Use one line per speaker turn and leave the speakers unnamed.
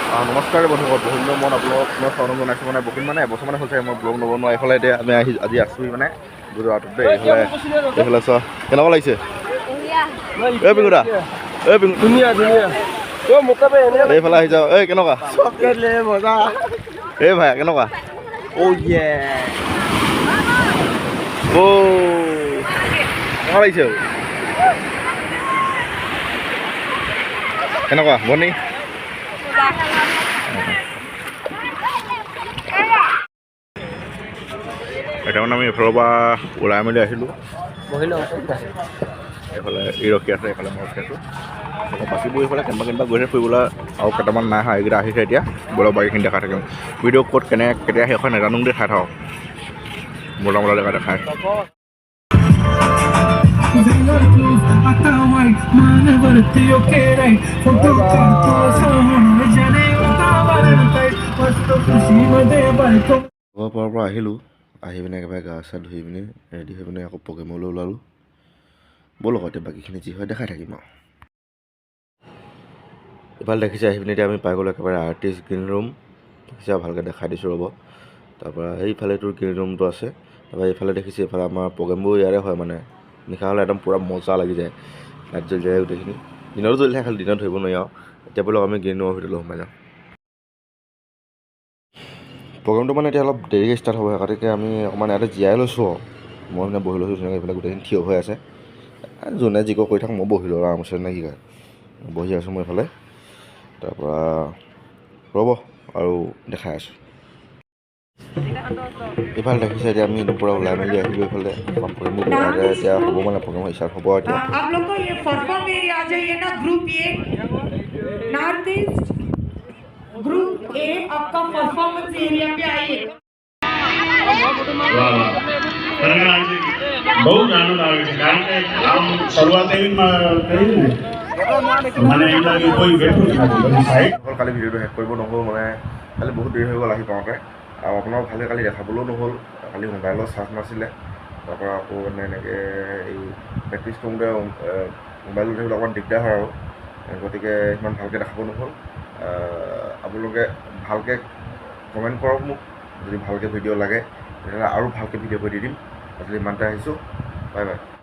নমস্কাৰ বন্ধুসকল, বহুত দিনৰ মনত আপোনালোকক মই স্বাগতম জনাইছোঁ। মানে বহুত মানে এবছৰ মানে হৈছে মই ব্লগ নবনোৱা। এইফালে এতিয়া আমি আজি আছোঁ মানে গুজৰাটত দেই। এইফালে চোৱা কেনেকুৱা লাগিছে এই পিংকুদা, এই পিংকু
ধুনীয়া ধুনীয়া
এইফালে আহি যাওঁ। এই কেনেকুৱা
মজা
এই ভাই কেনেকুৱা কেনেকুৱা লাগিছে কেনেকুৱা বনি এতিয়া মানে আমি এইফালৰ পৰা ওলাই মেলি আহিলোঁ। এইফালে ই ৰখি আছে, এইফালে মই ৰখি আছোঁ। বাকীবোৰ এইফালে কেনেবা গৈছে ফুৰিবলৈ, আৰু কেইটামান নাই অহা। এইকেইটা আহিছে এতিয়া। ব'লক বাকীখিনি দেখাই থাকিম। ভিডিঅ' ক'ত কেতিয়া শেষ হয় নাজানো, দেখাই থাকক। মজা জেগা দেখাই পৰা আহিলোঁ। আহি পিনে একেবাৰে গা চা ধুই পিনে ৰেডি হৈ পিনে আকৌ প্ৰগ্ৰেমলৈ ওলালোঁ। ব'লক এতিয়া বাকীখিনি যি হয় দেখাই থাকিম আৰু। ইফালে দেখিছে আহি পিনে এতিয়া আমি পাই গ'লোঁ একেবাৰে আৰ্টিষ্ট গ্ৰীণ ৰুম। দেখিছে ভালকৈ দেখাই দিছোঁ ৰ'ব। তাৰপৰা এইফালে তোৰ গ্ৰীণ ৰুমটো আছে। তাৰপৰা এইফালে দেখিছে এইফালে আমাৰ প্ৰগ্ৰেমবোৰ ইয়াৰে হয়। মানে নিশা হ'লে একদম পূৰা মজা লাগি যায়, লাইট জ্বলি যায় গোটেইখিনি। দিনতো জ্বলি থাকে, খালি দিনত ধৰিব নোৱাৰি আৰু। এতিয়া ব'লক আমি গ্ৰীণ ৰুমৰ ভিতৰলৈ সোমাই যাওঁ। প্ৰগ্ৰেমটো মানে এতিয়া অলপ দেৰিকৈ ষ্টাৰ্ট হ'ব, গতিকে আমি অকণমান ইয়াতে জীয়াই লৈছোঁ আৰু। মই মানে বহি লৈছোঁ ধুনীয়াকৈ। এইফালে গোটেইখিনি থিয় হৈ আছে। যোনে যি কৰি থাকক, মই বহি লওঁ আৰামছে নে কি কয়। বহি আছোঁ মই এইফালে। তাৰপৰা ৰ'ব আৰু দেখাই আছোঁ। এইফালে দেখিছে এতিয়া আমি একদম পূৰা ওলাই মেলি আহিলোঁ। এইফালে প্ৰগ্ৰেমবোৰ এতিয়া হ'ব, মানে প্ৰগ্ৰেম ষ্টাৰ্ট হ'ব এতিয়া।
आप लोग को ये परफॉर्म एरिया आ जाइए ना, group A north east group A आपका परफॉर्मेंस एरिया पे आइए।
बहुत आनंद આવે છે કારણ કે આમ શરૂઆત એવી કરી ને মানে এইবিলাক કોઈ বেઠું નથી সাইড
কালি ভিডিঅ'টো শেষ কৰিব নহ'ল, মানে কালি বহুত দেৰি হৈ গ'ল আহি পাওঁতে। আৰু আপোনাক ভালকৈ কালি দেখাবলৈও নহ'ল, কালি মোবাইলৰ চাৰ্জ নাছিলে। তাৰপৰা আকৌ মানে এনেকৈ এই প্ৰেক্টিছ কৰোঁতে মোবাইলটো থাকিলে অকণমান দিগদাৰ হয় আৰু, গতিকে ইমান ভালকৈ দেখাব নহ'ল। আপোনালোকে ভালকৈ কমেণ্ট কৰক মোক, যদি ভালকৈ ভিডিঅ' লাগে তেতিয়াহ'লে আৰু ভালকৈ ভিডিঅ' কৰি দি দিম। আজিলৈ ইমানতে আহিছোঁ, বাই বাই।